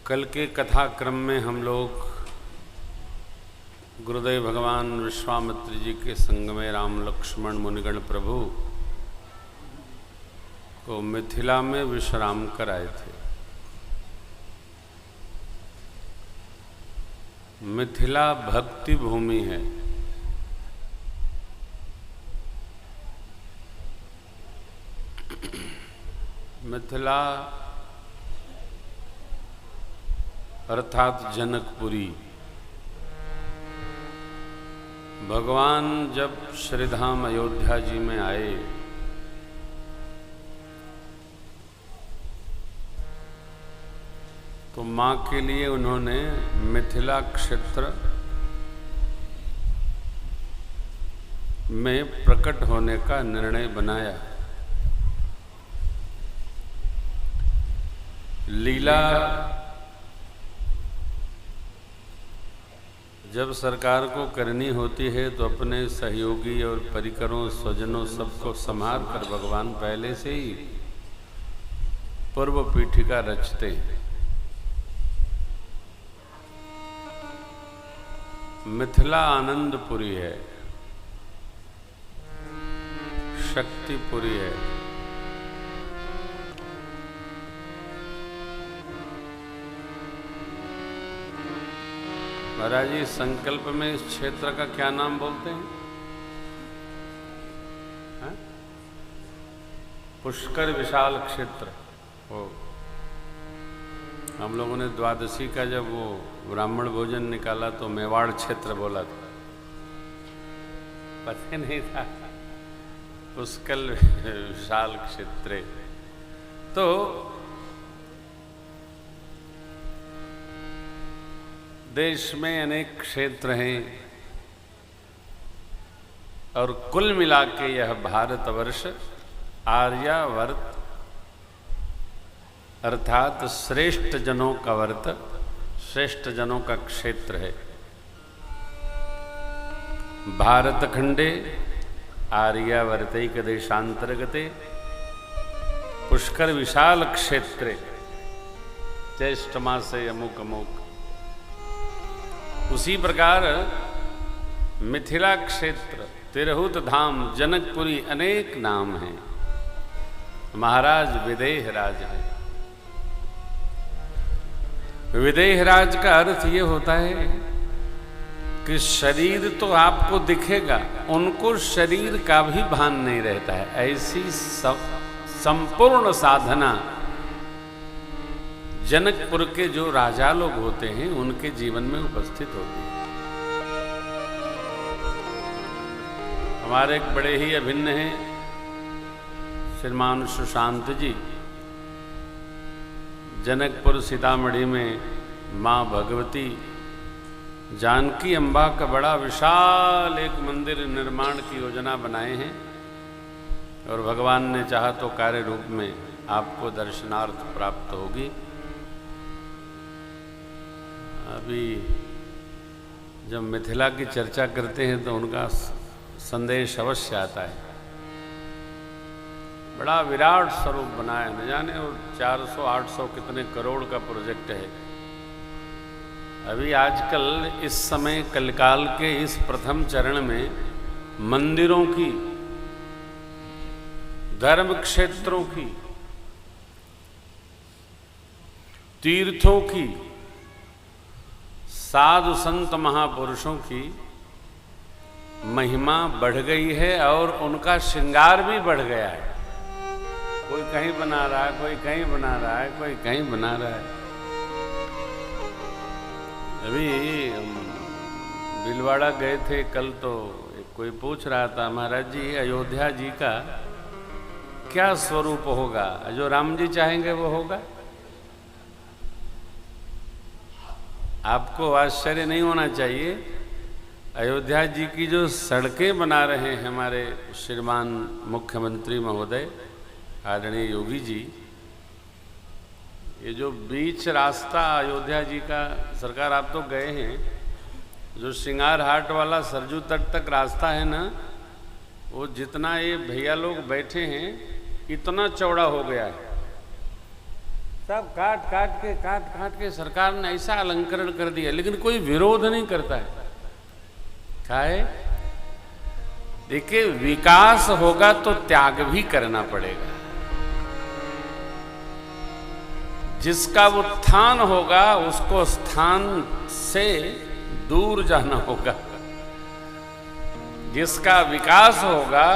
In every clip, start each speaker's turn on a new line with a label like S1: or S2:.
S1: कल के कथा क्रम में हम लोग गुरुदेव भगवान विश्वामित्र जी के संग में राम लक्ष्मण मुनिगण प्रभु को मिथिला में विश्राम कर आए थे। मिथिला भक्ति भूमि है। मिथिला अर्थात जनकपुरी। भगवान जब श्रीधाम अयोध्या जी में आए तो मां के लिए उन्होंने मिथिला क्षेत्र में प्रकट होने का निर्णय बनाया। लीला जब सरकार को करनी होती है तो अपने सहयोगी और परिकरों स्वजनों सबको संभाल कर भगवान पहले से ही पूर्व पीठिका रचते हैं। मिथिला आनंदपुरी है, शक्तिपुरी है। महाराज जी संकल्प में इस क्षेत्र का क्या नाम बोलते हैं? है? पुष्कर विशाल क्षेत्र हो। हम लोगों ने द्वादशी का जब वो ब्राह्मण भोजन निकाला तो मेवाड़ क्षेत्र बोला था, पता नहीं था पुष्कर विशाल क्षेत्र। तो देश में अनेक क्षेत्र हैं और कुल मिला के यह भारतवर्ष आर्यावर्त अर्थात श्रेष्ठ जनों का वर्त, श्रेष्ठ जनों का क्षेत्र है। भारत खंडे आर्यावर्तैक देशांतर्गते पुष्कर विशाल क्षेत्रे ज्येष्ठ मासे अमुक अमुक। उसी प्रकार मिथिला क्षेत्र, तिरहुत धाम, जनकपुरी अनेक नाम हैं। महाराज विदेहराज है। विदेहराज का अर्थ ये होता है कि शरीर तो आपको दिखेगा, उनको शरीर का भी भान नहीं रहता है। ऐसी संपूर्ण साधना जनकपुर के जो राजा लोग होते हैं उनके जीवन में उपस्थित होती है। हमारे एक बड़े ही अभिन्न हैं श्रीमान सुशांत जी। जनकपुर सीतामढ़ी में माँ भगवती जानकी अम्बा का बड़ा विशाल एक मंदिर निर्माण की योजना बनाए हैं और भगवान ने चाहा तो कार्य रूप में आपको दर्शनार्थ प्राप्त होगी। अभी जब मिथिला की चर्चा करते हैं तो उनका संदेश अवश्य आता है। बड़ा विराट स्वरूप बनाया, न जाने और 400-800 कितने करोड़ का प्रोजेक्ट है। अभी आजकल इस समय कलिकाल के इस प्रथम चरण में मंदिरों की, धर्म क्षेत्रों की, तीर्थों की, साधु संत महापुरुषों की महिमा बढ़ गई है और उनका श्रृंगार भी बढ़ गया है। कोई कहीं बना रहा है, कोई कहीं बना रहा है, कोई कहीं बना रहा है। अभी भीलवाड़ा गए थे कल, तो कोई पूछ रहा था महाराज जी अयोध्या जी का क्या स्वरूप होगा? जो राम जी चाहेंगे वो होगा। आपको आश्चर्य नहीं होना चाहिए, अयोध्या जी की जो सड़कें बना रहे हैं हमारे श्रीमान मुख्यमंत्री महोदय आदरणीय योगी जी, ये जो बीच रास्ता अयोध्या जी का, सरकार आप तो गए हैं, जो श्रृंगार हाट वाला सरजू तट तक रास्ता है ना, वो जितना ये भैया लोग बैठे हैं इतना चौड़ा हो गया है। सब काट काट के सरकार ने ऐसा अलंकरण कर दिया, लेकिन कोई विरोध नहीं करता है। क्या है? देखिए, विकास होगा तो त्याग भी करना पड़ेगा। जिसका उत्थान होगा उसको स्थान से दूर जाना होगा। जिसका विकास होगा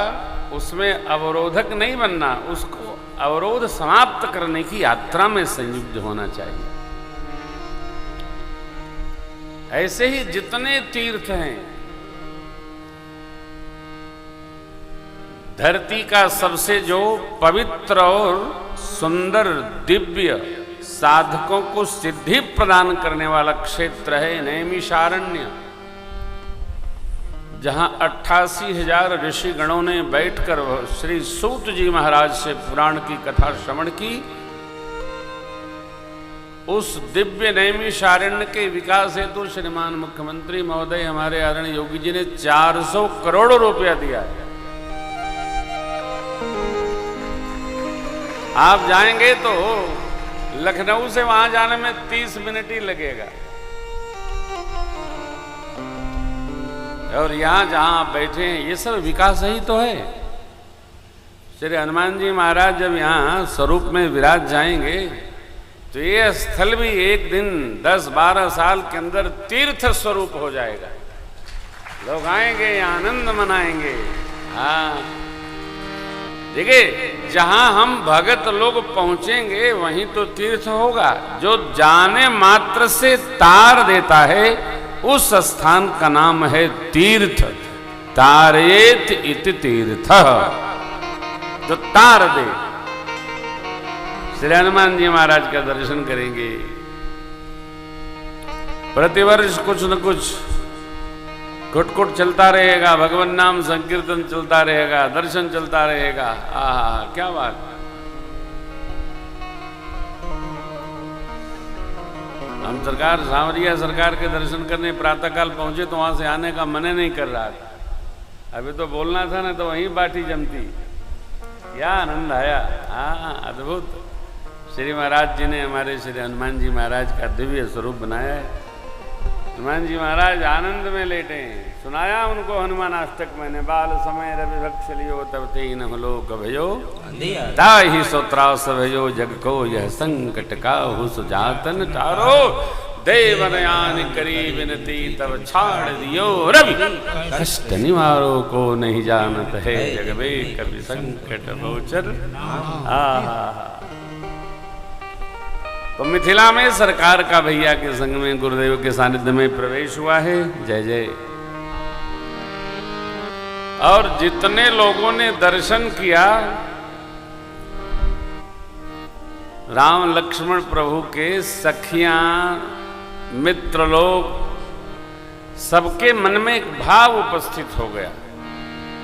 S1: उसमें अवरोधक नहीं बनना, उसको अवरोध समाप्त करने की यात्रा में संयुक्त होना चाहिए। ऐसे ही जितने तीर्थ हैं, धरती का सबसे जो पवित्र और सुंदर दिव्य साधकों को सिद्धि प्रदान करने वाला क्षेत्र है नैमिषारण्य, जहां 88,000 ऋषि गणों ने बैठकर श्री सूत जी महाराज से पुराण की कथा श्रवण की। उस दिव्य नैमिषारण्य के विकास हेतु श्रीमान मुख्यमंत्री महोदय हमारे आदरणीय योगी जी ने 400 करोड़ रुपया दिया है। आप जाएंगे तो लखनऊ से वहां जाने में 30 मिनट ही लगेगा, और यहां जहां आप बैठे हैं ये सब विकास ही तो है। श्री हनुमान जी महाराज जब यहां स्वरूप में विराज जाएंगे तो ये स्थल भी एक दिन 10-12 साल के अंदर तीर्थ स्वरूप हो जाएगा। लोग आएंगे, आनंद मनाएंगे। हाँ, देखिए, जहां हम भगत लोग पहुंचेंगे वहीं तो तीर्थ होगा। जो जाने मात्र से तार देता है उस स्थान का नाम है तीर्थ। तारेत इति तीर्थ, जो तार दे। श्री हनुमान जी महाराज का दर्शन करेंगे। प्रतिवर्ष कुछ न कुछ घुट चलता रहेगा, भगवान नाम संकीर्तन चलता रहेगा, दर्शन चलता रहेगा। आहा, क्या बात। हम सरकार सांवरिया सरकार के दर्शन करने प्रातःकाल पहुंचे तो वहां से आने का मन नहीं कर रहा था। अभी तो बोलना था ना, तो वहीं बाटी जमती। क्या आनंद आया। हाँ, अद्भुत। श्री महाराज जी ने हमारे श्री हनुमान जी महाराज का दिव्य स्वरूप बनाया है। हनुमान जी महाराज आनंद में लेटे हैं। सुनाया उनको हनुमानाष्टक मैंने, बाल समय रवि भक्ष लियो तब तीन लोक भयो ताहि सोत्रास भयो जग को यह संकट काहू सुजातन तारो देवनयान करी विनती तब छाड़ दियो रवि कष्ट निवारो को नहीं जानत है जग में कभी संकट गोचर। तो मिथिला में सरकार का भैया के संग में गुरुदेव के सानिध्य में प्रवेश हुआ है। जय जय। और जितने लोगों ने दर्शन किया, राम लक्ष्मण प्रभु के सखियां, मित्र लोग, सबके मन में एक भाव उपस्थित हो गया।